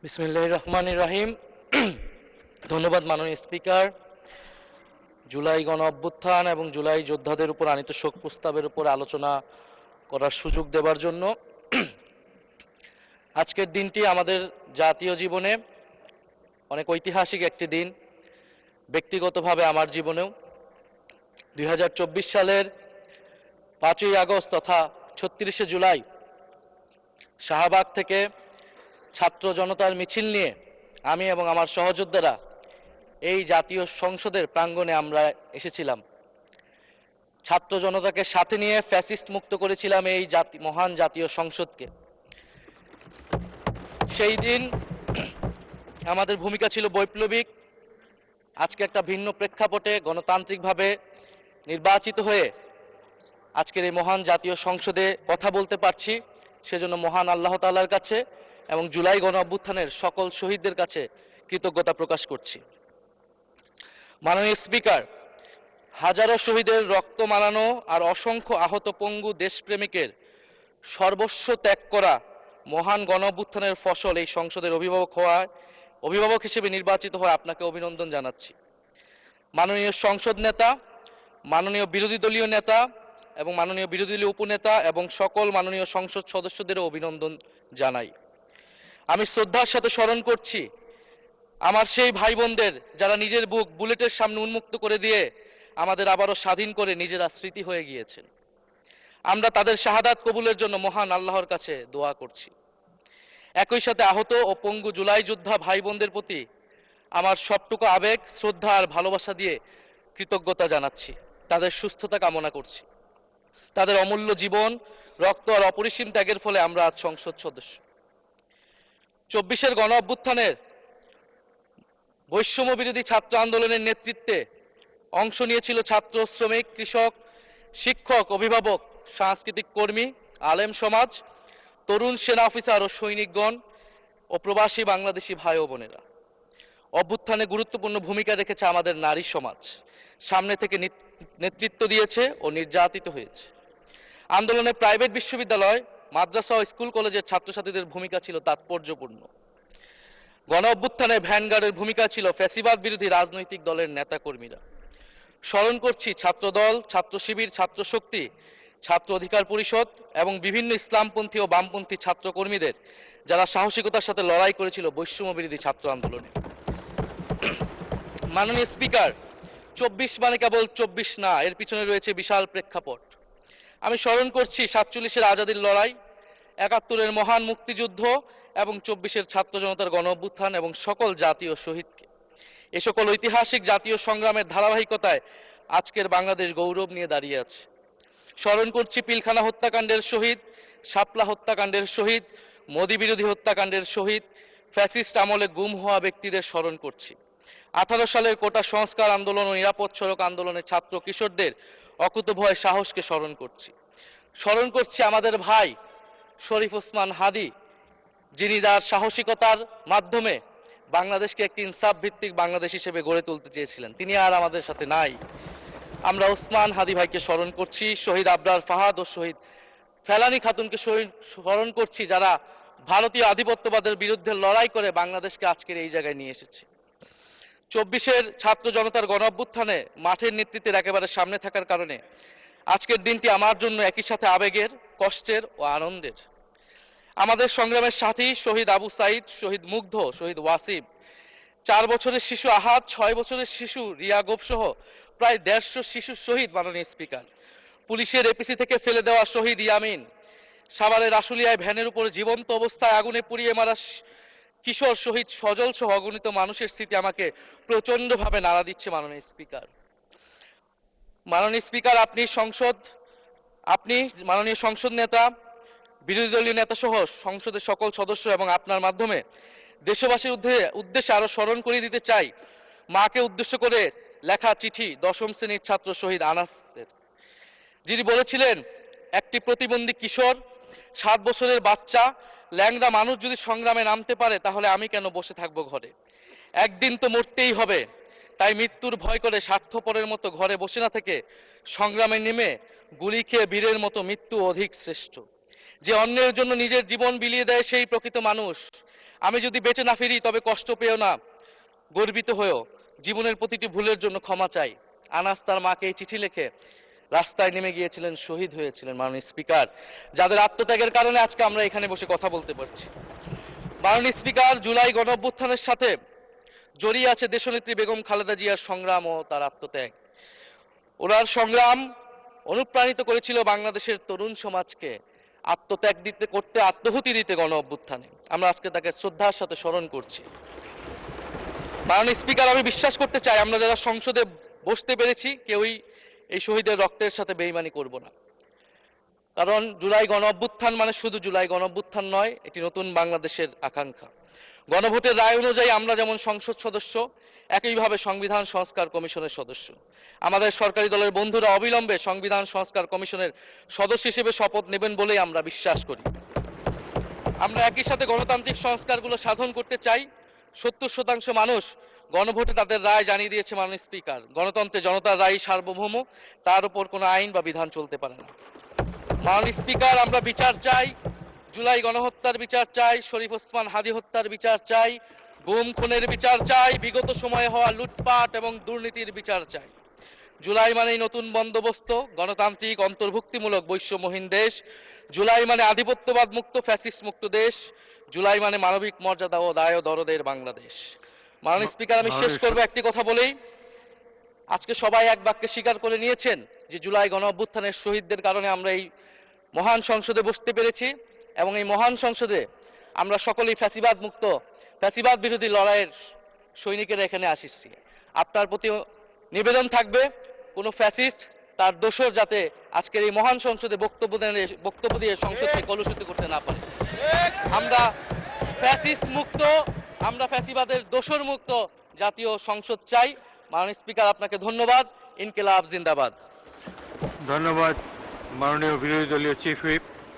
বিসমিল্লাহির রহমানির রহিম। ধন্যবাদ মাননীয় স্পিকার। জুলাই গণ অভ্যুত্থান এবং জুলাই যোদ্ধাদের উপর আনীত শোক প্রস্তাবের উপর আলোচনা করার সুযোগ দেওয়ার জন্য আজকের দিনটি আমাদের জাতীয় জীবনে অনেক ঐতিহাসিক একটি দিন। ব্যক্তিগতভাবে আমার জীবনেও 2024 সালের 5ই আগস্ট তথা 36শে জুলাই শাহবাগ থেকে ছাত্র জনতার মিছিল নিয়ে আমি এবং আমার সহযোদ্ধারা এই জাতীয় সংসদের প্রাঙ্গণে আমরা এসেছিলাম। ছাত্র জনতাকে সাথে নিয়ে ফ্যাসিস্ট মুক্ত করেছিলাম এই মহান জাতীয় সংসদকে। সেই দিন আমাদের ভূমিকা ছিল বৈপ্লবিক। আজকে একটা ভিন্ন প্রেক্ষাপটে গণতান্ত্রিকভাবে নির্বাচিত হয়ে আজকের এই মহান জাতীয় সংসদে কথা বলতে পারছি, সেজন্য মহান আল্লাহ তাআলার কাছে এবং জুলাই গণ অভ্যুত্থানের সকল শহীদদের কাছে কৃতজ্ঞতা প্রকাশ করছি। মাননীয় স্পিকার, হাজারো শহীদের রক্ত মারানো আর অসংখ্য আহত পঙ্গু দেশপ্রেমিকের সর্বস্ব ত্যাগ করা মহান গণ অভ্যুত্থানের ফসল এই সংসদের অভিভাবক হিসেবে নির্বাচিত হয়ে আপনাকে অভিনন্দন জানাচ্ছি। মাননীয় সংসদ নেতা, মাননীয় বিরোধী দলীয় নেতা এবং মাননীয় বিরোধী দলীয় উপনেতা এবং সকল মাননীয় সংসদ সদস্যদেরও অভিনন্দন জানাই। আমি শ্রদ্ধার সাথে স্মরণ করছি আমার সেই ভাই বোনদের যারা নিজের বুক বুলেটের সামনে উন্মুক্ত করে দিয়ে আমাদের আবারও স্বাধীন করে নিজেরা স্মৃতি হয়ে গিয়েছেন। আমরা তাদের শাহাদাত কবুলের জন্য মহান আল্লাহর কাছে দোয়া করছি। একই সাথে আহত ও পঙ্গু জুলাই যোদ্ধা ভাই বোনদের প্রতি আমার সবটুকু আবেগ, শ্রদ্ধা আর ভালোবাসা দিয়ে কৃতজ্ঞতা জানাচ্ছি। তাদের সুস্থতা কামনা করছি। তাদের অমূল্য জীবন, রক্ত আর অপরিসীম ত্যাগের ফলে আমরা আজ সংসদ সদস্য। 24-এর গণ অভ্যুত্থানের বৈষম্য বিরোধী ছাত্র আন্দোলনের নেতৃত্বে অংশ নিয়েছিল ছাত্র, শ্রমিক, কৃষক, শিক্ষক, অভিভাবক, সাংস্কৃতিক কর্মী, আলেম সমাজ, তরুণ সেনা অফিসার ও সৈনিকগণ ও প্রবাসী বাংলাদেশি ভাই ও বোনেরা। অভ্যুত্থানে গুরুত্বপূর্ণ ভূমিকা রেখেছে আমাদের নারী সমাজ, সামনে থেকে নেতৃত্ব দিয়েছে ও নির্যাতিত হয়েছে। আন্দোলনে প্রাইভেট বিশ্ববিদ্যালয়, মাদ্রাসা ও স্কুল কলেজের ছাত্রছাত্রীদের ভূমিকা ছিল তাৎপর্যপূর্ণ। গণ অভ্যুত্থানে ভ্যানগার্ডের ভূমিকা ছিল ফ্যাসিবাদ বিরোধী রাজনৈতিক দলের নেতাকর্মীরা। স্মরণ করছি ছাত্রদল, ছাত্র শিবির, ছাত্র শক্তি, ছাত্র অধিকার পরিষদ এবং বিভিন্ন ইসলামপন্থী ও বামপন্থী ছাত্রকর্মীদের যারা সাহসিকতার সাথে লড়াই করেছিল বৈষম্য বিরোধী ছাত্র আন্দোলনে। মাননীয় স্পিকার, 24 মানে কেবল 24 না, এর পিছনে রয়েছে বিশাল প্রেক্ষাপট। আমি স্মরণ করছি 47-এর আজাদির লড়াই, 71-এর মহান মুক্তিযুদ্ধ এবং 24-এর ছাত্র জনতার গণ অভ্যুত্থান এবং সকল জাতীয় শহীদকে। এ সকল ঐতিহাসিক জাতীয় সংগ্রামের ধারাবাহিকতায় আজকের বাংলাদেশ গৌরব নিয়ে দাঁড়িয়ে আছে। স্মরণ করছি পিলখানা হত্যাকাণ্ডের শহীদ, শাপলা হত্যাকাণ্ডের শহীদ, মোদি বিরোধী হত্যাকাণ্ডের শহীদ, ফ্যাসিস্ট আমলে গুম হওয়া ব্যক্তিদের স্মরণ করছি। 18 সালের কোটা সংস্কার আন্দোলন ও নিরাপদ সড়ক আন্দোলনে ছাত্র কিশোরদের অকুতোভয় সাহসকে স্মরণ করছি। স্মরণ করছি আমাদের ভাই শরীফ ওসমান হাদি, যিনি তার সাহসিকতার মাধ্যমে বাংলাদেশকে একটি ইনসাফ ভিত্তিক বাংলাদেশ হিসেবে গড়ে তুলতে চেয়েছিলেন। তিনি আর আমাদের সাথে নাই। আমরা ওসমান হাদি ভাইকে স্মরণ করছি। শহীদ আবরার ফাহাদ ও শহীদ ফেলানী খাতুনকে স্মরণ করছি, যারা ভারতীয় আধিপত্যবাদের বিরুদ্ধে লড়াই করে বাংলাদেশকে আজকের এই জায়গায় নিয়ে এসেছে। 24-এর ছাত্র জনতার গণ অভ্যুত্থানে মাঠের নেতৃত্বের একেবারে সামনে থাকার কারণে আজকের দিনটি আমার জন্য একই সাথে আবেগের, কষ্টের ও আনন্দের। আমাদের সংগ্রামের সাথী শহীদ আবু সাইদ, শহীদ মুগ্ধ, শহীদ ওয়াসিম, 4 বছরের শিশু আহাদ, 6 বছরের শিশু রিয়া গোপ সহ প্রায় 150 শিশু শহীদ। মাননীয় স্পিকার, পুলিশের এপিসি থেকে ফেলে দেওয়া শহীদ ইয়ামিন, সাভারের আশুলিয়ায় ভ্যানের উপরে জীবন্ত অবস্থায় আগুনে পুড়িয়ে মারা কিশোর শহীদ সজল সহ অগণিত মানুষের স্মৃতি আমাকে প্রচন্ডভাবে নাড়া দিচ্ছে। মাননীয় স্পিকার, আপনি মাননীয় সংসদ নেতা, বিরোধী দলীয় নেতা সহ সংসদের সকল সদস্য এবং আপনার মাধ্যমে দেশবাসীর উদ্দেশ্যে আরো স্মরণ করিয়ে দিতে চাই মাকে উদ্দেশ্য করে লেখা চিঠি 10ম শ্রেণীর ছাত্র শহীদ আনাসের, যিনি বলেছিলেন, একটি প্রতিবন্ধী কিশোর, 7 বছরের বাচ্চা, ল্যাংড়া মানুষ যদি সংগ্রামে নামতে পারে তাহলে আমি কেন বসে থাকবো ঘরে? একদিন তো মরতেই হবে, তাই মৃত্যুর ভয় করে স্বার্থপরের মতো ঘরে বসে না থেকে সংগ্রামে নেমে গুলি খেয়ে বীরের মতো মৃত্যু অধিক শ্রেষ্ঠ। যে অন্যের জন্য নিজের জীবন বিলিয়ে দেয় সেই প্রকৃত মানুষ। আমি যদি বেঁচে না ফিরি তবে কষ্ট পেও না, গর্বিত হয়েও জীবনের প্রতিটি ভুলের জন্য ক্ষমা চাই। আনাস তার মাকে এই চিঠি লিখে রাস্তায় নেমে গিয়েছিলেন, শহীদ হয়েছিলেন মাননীয় স্পিকার, যাদের আত্মত্যাগের কারণে আজকে আমরা এখানে বসে কথা বলতে পারছি। মাননীয় স্পিকার, জুলাই গণঅভ্যুত্থানের সাথে জড়িয়ে আছে দেশনেত্রী বেগম খালেদা জিয়ার সংগ্রাম ও তার আত্মত্যাগ। ওনার সংগ্রাম অনুপ্রাণিত করেছিল বাংলাদেশের তরুণ সমাজকে আত্মত্যাগ করতে, আত্মহুতি দিতে গণ অভ্যুত্থানে। আমরা আজকে তাকে শ্রদ্ধার সাথে স্মরণ করছি। মাননীয় স্পিকার, আমি বিশ্বাস করতে চাই আমরা যারা সংসদে বসতে পেরেছি কেউই এই শহীদের রক্তের সাথে বেইমানি করব না। কারণ জুলাই গণ অভ্যুত্থান মানে শুধু জুলাই গণ অভ্যুত্থান নয়, এটি নতুন বাংলাদেশের আকাঙ্ক্ষা। গণভোটের রায় অনুযায়ী আমরা যেমন সংসদ সদস্য, একইভাবে সংবিধান সংস্কার কমিশনের সদস্য। আমাদের সরকারি দলের বন্ধুরা অবিলম্বে সংবিধান সংস্কার কমিশনের সদস্য হিসেবে শপথ নেবেন বলেই আমরা বিশ্বাস করি। আমরা একই সাথে গণতান্ত্রিক সংস্কারগুলো সাধন করতে চাই। 70% মানুষ গণভোটে তাদের রায় জানিয়ে দিয়েছে মাননীয় স্পিকার। গণতন্ত্রে জনতার রায় সার্বভৌম, তার উপর কোনো আইন বা বিধান চলতে পারে না। মাননীয় স্পিকার, আমরা বিচার চাই, জুলাই গণহত্যার বিচার চাই, শরীফ ওসমান হাদি হত্যার বিচার চাই, গুম খুনের বিচার চাই, বিগত সময়ে হওয়া লুটপাট এবং দুর্নীতির বিচার চাই। জুলাই মানেই নতুন বন্দোবস্ত, গণতান্ত্রিক অন্তর্ভুক্তিমূলক বৈষম্যহীন দেশ। জুলাই মানে আধিপত্যবাদ মুক্ত, ফ্যাসিস্ট মুক্ত দেশ। জুলাই মানে মানবিক মর্যাদা ও দায় ও দরদের বাংলাদেশ। মাননীয় স্পিকার, আমি শেষ করবো একটি কথা বলেই। আজকে সবাই এক বাক্যে স্বীকার করে নিয়েছেন যে জুলাই গণ অভ্যুত্থানের শহীদদের কারণে আমরা এই মহান সংসদে বসতে পেরেছি এবং এই মহান সংসদে আমরা সকলেই ফ্যাসিবাদ মুক্ত, ফ্যাসিবাদ বিরোধী লড়াইয়ের সৈনিকেরা এখানে আসিছি। আপনার প্রতি নিবেদন থাকবে কোনো ফ্যাসিস্ট তার দোসর যাতে আজকের এই মহান সংসদে বক্তব্য দিয়ে সংসদকে কলুষিত করতে না পারে। আমরা ফ্যাসিস্ট মুক্ত, আমরা ফ্যাসিবাদের দোসর মুক্ত জাতীয় সংসদ চাই। মাননীয় স্পিকার, আপনাকে ধন্যবাদ। ইনকিলাব জিন্দাবাদ। ধন্যবাদ মাননীয় বিরোধী দলীয় চিফ হুইপ।